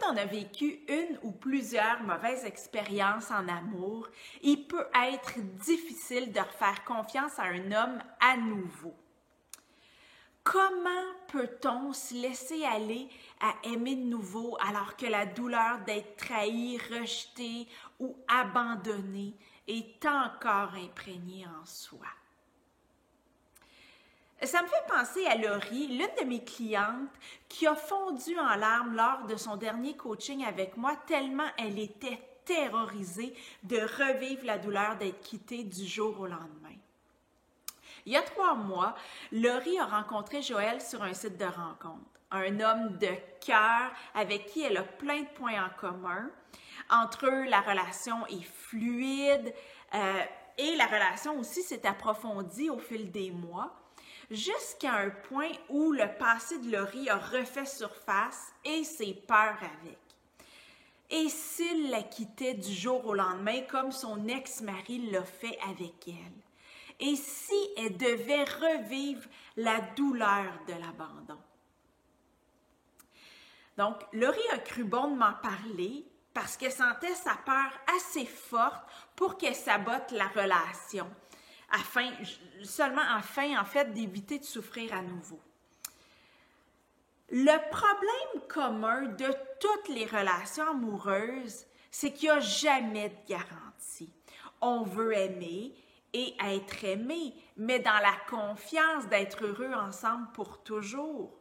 on a vécu une ou plusieurs mauvaises expériences en amour, il peut être difficile de refaire confiance à un homme à nouveau. Comment peut-on se laisser aller à aimer de nouveau alors que la douleur d'être trahi, rejeté ou abandonné est encore imprégnée en soi? Ça me fait penser à Laurie, l'une de mes clientes, qui a fondu en larmes lors de son dernier coaching avec moi tellement elle était terrorisée de revivre la douleur d'être quittée du jour au lendemain. Il y a 3 mois, Laurie a rencontré Joël sur un site de rencontre, un homme de cœur avec qui elle a plein de points en commun. Entre eux, la relation est fluide et la relation aussi s'est approfondie au fil des mois, jusqu'à un point où le passé de Laurie a refait surface et ses peurs avec. Et s'il la quittait du jour au lendemain comme son ex-mari l'a fait avec elle? Et si elle devait revivre la douleur de l'abandon? Donc, Laurie a cru bon de m'en parler parce qu'elle sentait sa peur assez forte pour qu'elle sabote la relation, afin d'éviter de souffrir à nouveau. Le problème commun de toutes les relations amoureuses, c'est qu'il n'y a jamais de garantie. On veut aimer et être aimé, mais dans la confiance d'être heureux ensemble pour toujours.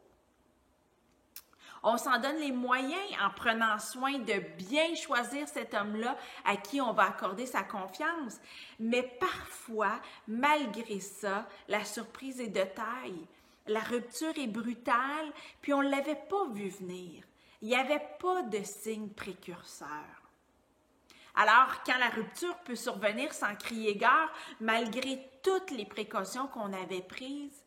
On s'en donne les moyens en prenant soin de bien choisir cet homme-là à qui on va accorder sa confiance. Mais parfois, malgré ça, la surprise est de taille. La rupture est brutale, puis on ne l'avait pas vu venir. Il n'y avait pas de signe précurseur. Alors, quand la rupture peut survenir sans crier gare, malgré toutes les précautions qu'on avait prises,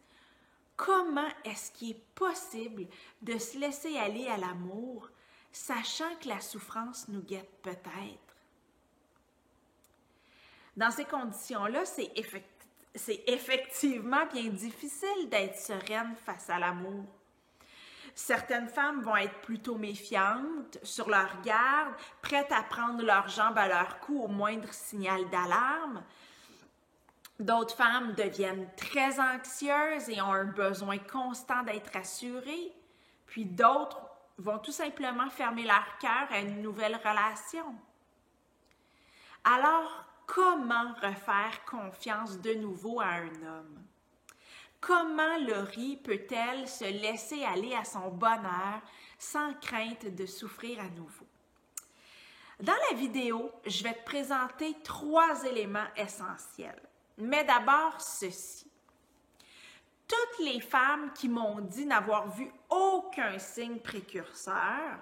comment est-ce qu'il est possible de se laisser aller à l'amour, sachant que la souffrance nous guette peut-être? Dans ces conditions-là, c'est effectivement bien difficile d'être sereine face à l'amour. Certaines femmes vont être plutôt méfiantes, sur leur garde, prêtes à prendre leurs jambes à leur cou au moindre signal d'alarme. D'autres femmes deviennent très anxieuses et ont un besoin constant d'être assurées. Puis d'autres vont tout simplement fermer leur cœur à une nouvelle relation. Alors, comment refaire confiance de nouveau à un homme? Comment Laurie peut-elle se laisser aller à son bonheur sans crainte de souffrir à nouveau? Dans la vidéo, je vais te présenter 3 éléments essentiels. Mais d'abord, ceci. Toutes les femmes qui m'ont dit n'avoir vu aucun signe précurseur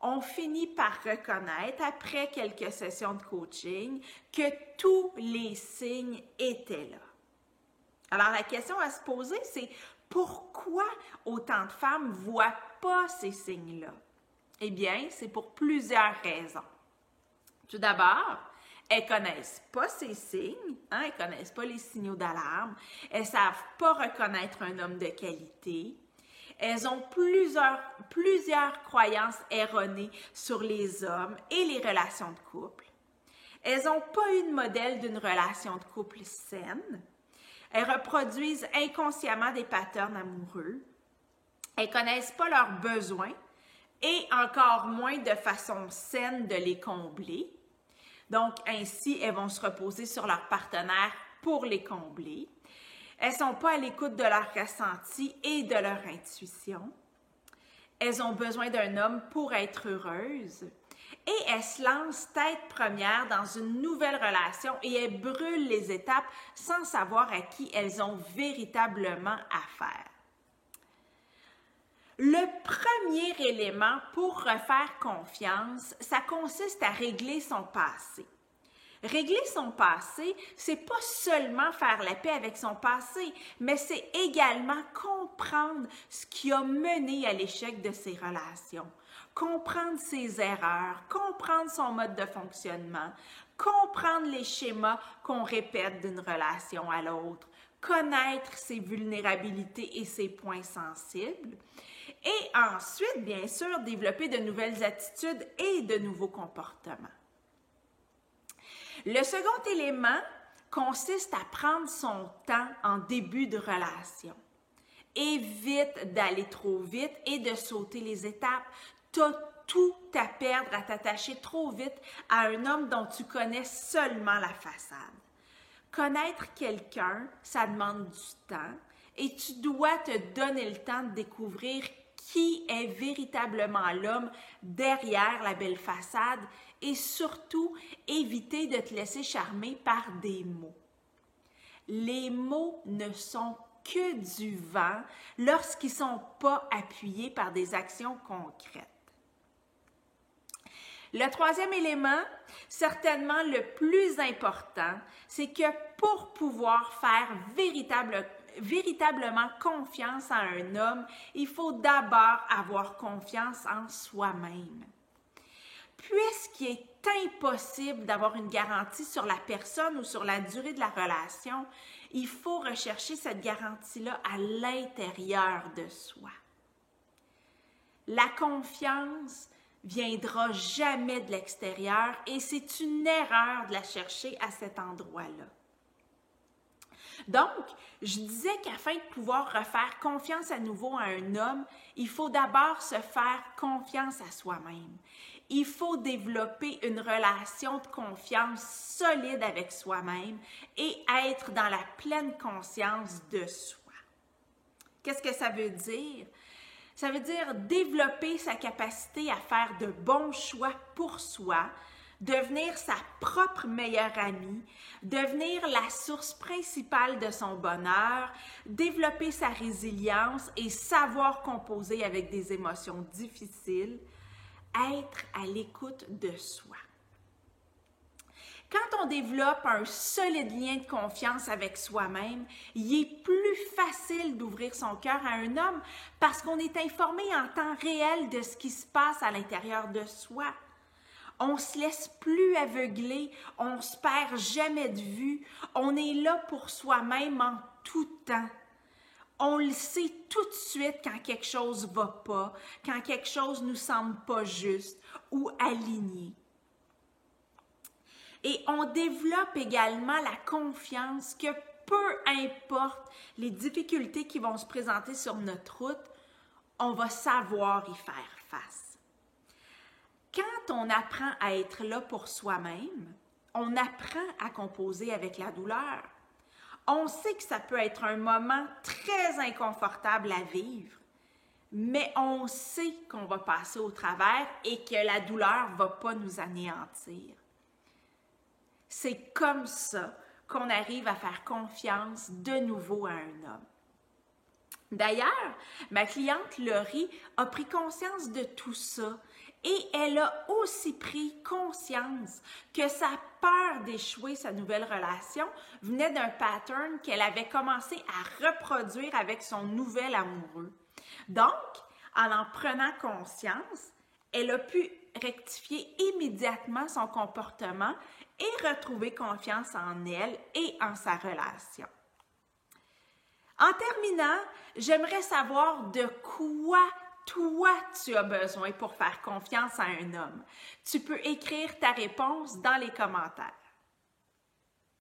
ont fini par reconnaître, après quelques sessions de coaching, que tous les signes étaient là. Alors, la question à se poser, c'est pourquoi autant de femmes ne voient pas ces signes-là? Eh bien, c'est pour plusieurs raisons. Tout d'abord, elles ne connaissent pas ces signes, elles ne connaissent pas les signaux d'alarme, elles ne savent pas reconnaître un homme de qualité, elles ont plusieurs croyances erronées sur les hommes et les relations de couple, elles n'ont pas eu de modèle d'une relation de couple saine, elles reproduisent inconsciemment des patterns amoureux, elles ne connaissent pas leurs besoins et encore moins de façon saine de les combler. Donc, ainsi, elles vont se reposer sur leur partenaire pour les combler. Elles ne sont pas à l'écoute de leur ressenti et de leur intuition. Elles ont besoin d'un homme pour être heureuses. Et elles se lancent tête première dans une nouvelle relation et elles brûlent les étapes sans savoir à qui elles ont véritablement affaire. Le premier élément pour refaire confiance, ça consiste à régler son passé. Régler son passé, c'est pas seulement faire la paix avec son passé, mais c'est également comprendre ce qui a mené à l'échec de ses relations, comprendre ses erreurs, comprendre son mode de fonctionnement, comprendre les schémas qu'on répète d'une relation à l'autre, connaître ses vulnérabilités et ses points sensibles, Et ensuite, bien sûr, développer de nouvelles attitudes et de nouveaux comportements. Le second élément consiste à prendre son temps en début de relation. Évite d'aller trop vite et de sauter les étapes. Tu as tout à perdre à t'attacher trop vite à un homme dont tu connais seulement la façade. Connaître quelqu'un, ça demande du temps et tu dois te donner le temps de découvrir qui est véritablement l'homme derrière la belle façade et surtout éviter de te laisser charmer par des mots. Les mots ne sont que du vent lorsqu'ils ne sont pas appuyés par des actions concrètes. Le troisième élément, certainement le plus important, c'est que pour pouvoir faire véritablement confiance à un homme, il faut d'abord avoir confiance en soi-même. Puisqu'il est impossible d'avoir une garantie sur la personne ou sur la durée de la relation, il faut rechercher cette garantie-là à l'intérieur de soi. La confiance viendra jamais de l'extérieur et c'est une erreur de la chercher à cet endroit-là. Donc, je disais qu'afin de pouvoir refaire confiance à nouveau à un homme, il faut d'abord se faire confiance à soi-même. Il faut développer une relation de confiance solide avec soi-même et être dans la pleine conscience de soi. Qu'est-ce que ça veut dire? Ça veut dire développer sa capacité à faire de bons choix pour soi, devenir sa propre meilleure amie, devenir la source principale de son bonheur, développer sa résilience et savoir composer avec des émotions difficiles, être à l'écoute de soi. Quand on développe un solide lien de confiance avec soi-même, il est plus facile d'ouvrir son cœur à un homme parce qu'on est informé en temps réel de ce qui se passe à l'intérieur de soi. On ne se laisse plus aveugler, on ne se perd jamais de vue, on est là pour soi-même en tout temps. On le sait tout de suite quand quelque chose ne va pas, quand quelque chose ne nous semble pas juste ou aligné. Et on développe également la confiance que peu importe les difficultés qui vont se présenter sur notre route, on va savoir y faire face. Quand on apprend à être là pour soi-même, on apprend à composer avec la douleur. On sait que ça peut être un moment très inconfortable à vivre, mais on sait qu'on va passer au travers et que la douleur ne va pas nous anéantir. C'est comme ça qu'on arrive à faire confiance de nouveau à un homme. D'ailleurs, ma cliente Laurie a pris conscience de tout ça et elle a aussi pris conscience que sa peur d'échouer sa nouvelle relation venait d'un pattern qu'elle avait commencé à reproduire avec son nouvel amoureux. Donc, en prenant conscience, elle a pu rectifier immédiatement son comportement et retrouver confiance en elle et en sa relation. En terminant, j'aimerais savoir de quoi toi tu as besoin pour faire confiance à un homme. Tu peux écrire ta réponse dans les commentaires.